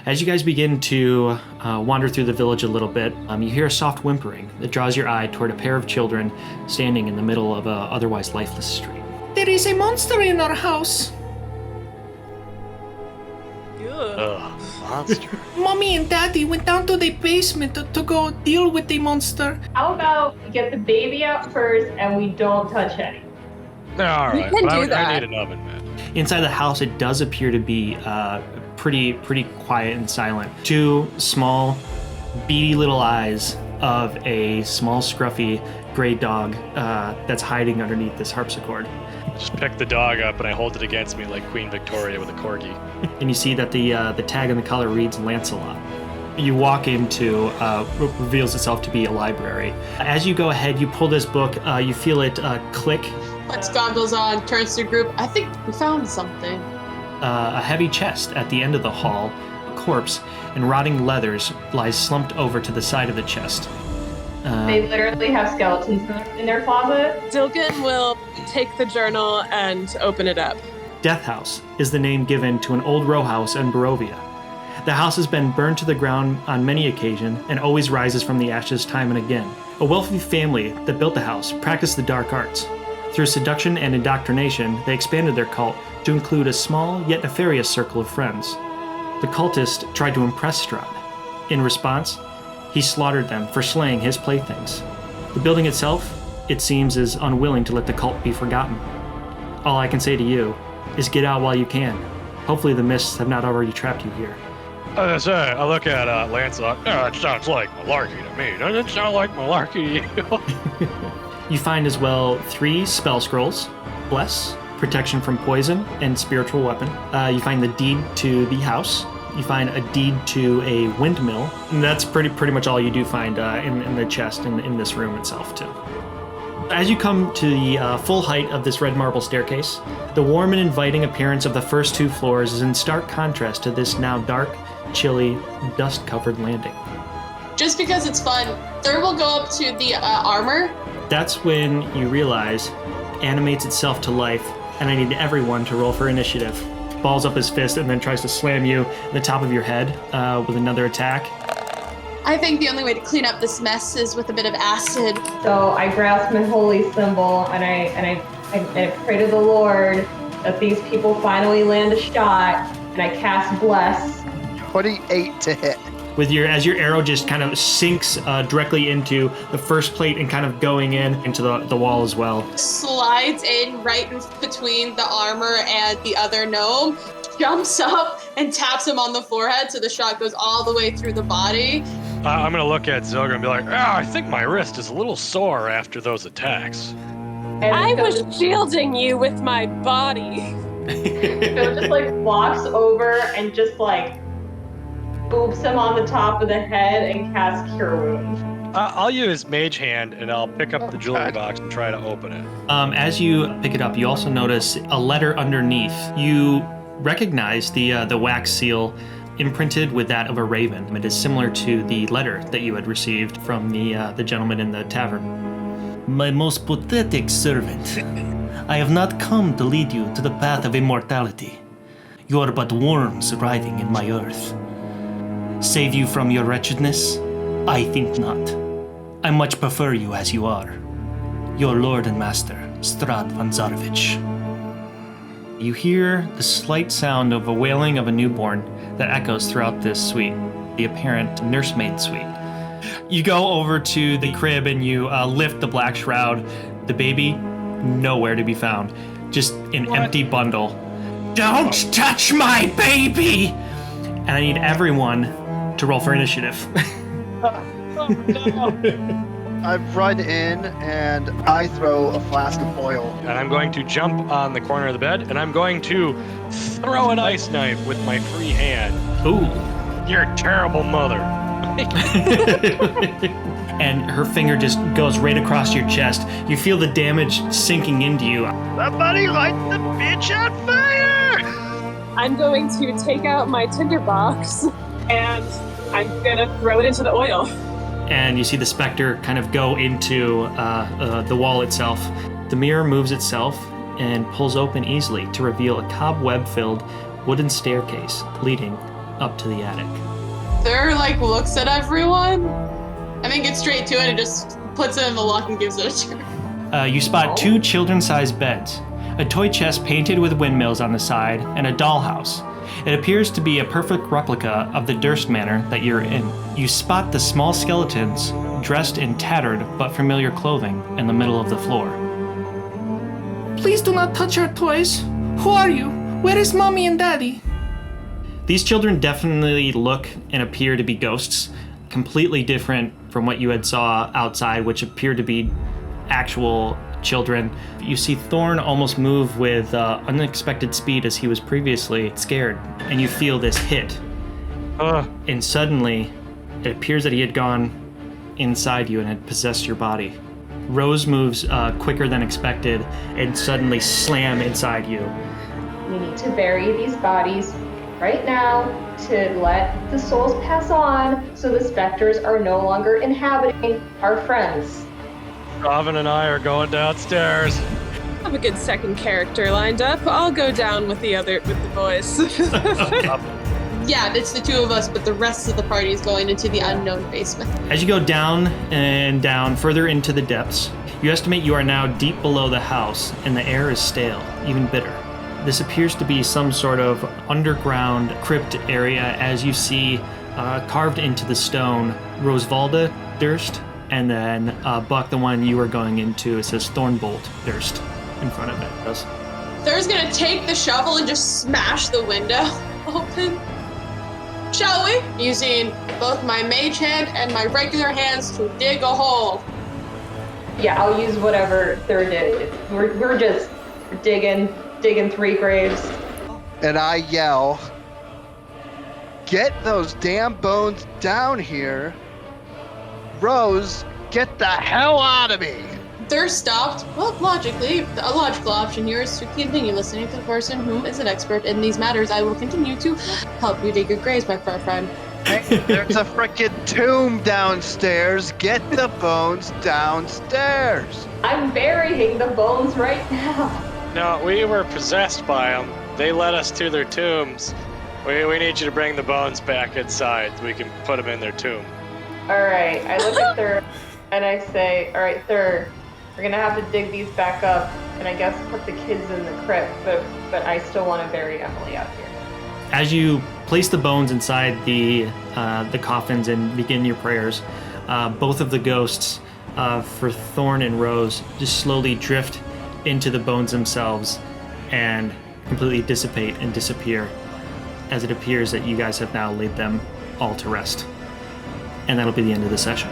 As you guys begin to wander through the village a little bit, you hear a soft whimpering that draws your eye toward a pair of children standing in the middle of a otherwise lifeless street. There is a monster in our house. Monster. Mommy and Daddy went down to the basement to go deal with the monster. How about we get the baby out first and we don't touch any? All right, can but do that. I need an oven, man. Inside the house, it does appear to be pretty quiet and silent. Two small, beady little eyes of a small, scruffy gray dog that's hiding underneath this harpsichord. Just pick the dog up and I hold it against me like Queen Victoria with a corgi. And you see that the tag on the collar reads Lancelot. You walk into what reveals itself to be a library. As you go ahead, you pull this book. You feel it click. Puts goggles on, turns to the group. I think we found something. A heavy chest at the end of the hall, a corpse in rotting leathers lies slumped over to the side of the chest. They literally have skeletons in their closet. Dilgan will take the journal and open it up. Death House is the name given to an old row house in Barovia. The house has been burned to the ground on many occasions and always rises from the ashes time and again. A wealthy family that built the house practiced the dark arts. Through seduction and indoctrination, they expanded their cult to include a small yet nefarious circle of friends. The cultist tried to impress Strahd. In response, he slaughtered them for slaying his playthings. The building itself, it seems, is unwilling to let the cult be forgotten. All I can say to you is get out while you can. Hopefully the mists have not already trapped you here. As I say, I look at Lancelot. Oh, it sounds like malarkey to me. Doesn't it sound like malarkey to you? You find as well 3 spell scrolls, Bless, Protection from Poison, and Spiritual Weapon. You find the deed to the house. You find a deed to a windmill. And that's pretty much all you do find in the chest in this room itself, too. As you come to the full height of this red marble staircase, the warm and inviting appearance of the first 2 floors is in stark contrast to this now dark, chilly, dust-covered landing. Just because it's fun, Third will go up to the armor. That's when you realize it animates itself to life, and I need everyone to roll for initiative. Balls up his fist and then tries to slam you in the top of your head with another attack. I think the only way to clean up this mess is with a bit of acid. So I grasp my holy symbol and I pray to the Lord that these people finally land a shot, and I cast Bless. 28 to hit. As your arrow just kind of sinks directly into the first plate and kind of going into the wall as well. Slides in right in between the armor and the other gnome, jumps up and taps him on the forehead so the shot goes all the way through the body. I'm going to look at Zilga and be like, I think my wrist is a little sore after those attacks. I was shielding you with my body. So just like walks over and just like boops him on the top of the head and casts Cure Wounds. I'll use Mage Hand and I'll pick up the jewelry box and try to open it. As you pick it up, you also notice a letter underneath. You recognize the wax seal imprinted with that of a raven. It is similar to the letter that you had received from the gentleman in the tavern. My most pathetic servant, I have not come to lead you to the path of immortality. You are but worms writhing in my earth. Save you from your wretchedness? I think not. I much prefer you as you are. Your lord and master, Strahd von Zarevich. You hear the slight sound of a wailing of a newborn that echoes throughout this suite, the apparent nursemaid suite. You go over to the crib and you lift the black shroud. The baby, nowhere to be found. Just an empty bundle. Don't touch my baby! And I need everyone to roll for initiative. Oh, no. I run in and I throw a flask of oil. And I'm going to jump on the corner of the bed and I'm going to throw an ice knife with my free hand. Ooh. You're a terrible mother. And her finger just goes right across your chest. You feel the damage sinking into you. Somebody light the bitch on fire! I'm going to take out my tinderbox and I'm gonna throw it into the oil. And you see the specter kind of go into the wall itself. The mirror moves itself and pulls open easily to reveal a cobweb-filled wooden staircase leading up to the attic. Thur like looks at everyone and then gets straight to it and just puts it in the lock and gives it a turn. You spot 2 children-sized beds, a toy chest painted with windmills on the side, and a dollhouse. It appears to be a perfect replica of the Durst Manor that you're in. You spot the small skeletons dressed in tattered but familiar clothing in the middle of the floor. Please do not touch our toys. Who are you? Where is mommy and daddy? These children definitely look and appear to be ghosts, completely different from what you had saw outside, which appeared to be actual children. You see Thorn almost move with unexpected speed as he was previously scared, and you feel this hit. And suddenly, it appears that he had gone inside you and had possessed your body. Rose moves quicker than expected and suddenly slam inside you. We need to bury these bodies right now to let the souls pass on so the specters are no longer inhabiting our friends. Robin and I are going downstairs. I have a good second character lined up. I'll go down with the boys. Yeah, it's the 2 of us, but the rest of the party is going into the unknown basement. As you go down and down further into the depths, you estimate you are now deep below the house, and the air is stale, even bitter. This appears to be some sort of underground crypt area, as you see carved into the stone Rosevalda Durst, and then Buck, the one you were going into, it says Thornbolt Durst in front of it. Thur's gonna take the shovel and just smash the window open. Shall we? Using both my mage hand and my regular hands to dig a hole. Yeah, I'll use whatever Thur did. We're just digging 3 graves. And I yell, "Get those damn bones down here! Rose, get the hell out of me!" Thur stopped. Well, logically, a logical option here is to continue listening to the person who is an expert in these matters. I will continue to help you dig your graves, my friend. Hey, there's a frickin' tomb downstairs. Get the bones downstairs. I'm burying the bones right now. No, we were possessed by them. They led us to their tombs. We need you to bring the bones back inside so we can put them in their tomb. All right, I look at Thur and I say, all right, Thur, we're gonna have to dig these back up and I guess put the kids in the crypt, but I still want to bury Emily out here. As you place the bones inside the coffins and begin your prayers, both of the ghosts for Thorn and Rose just slowly drift into the bones themselves and completely dissipate and disappear, as it appears that you guys have now laid them all to rest. And that'll be the end of the session.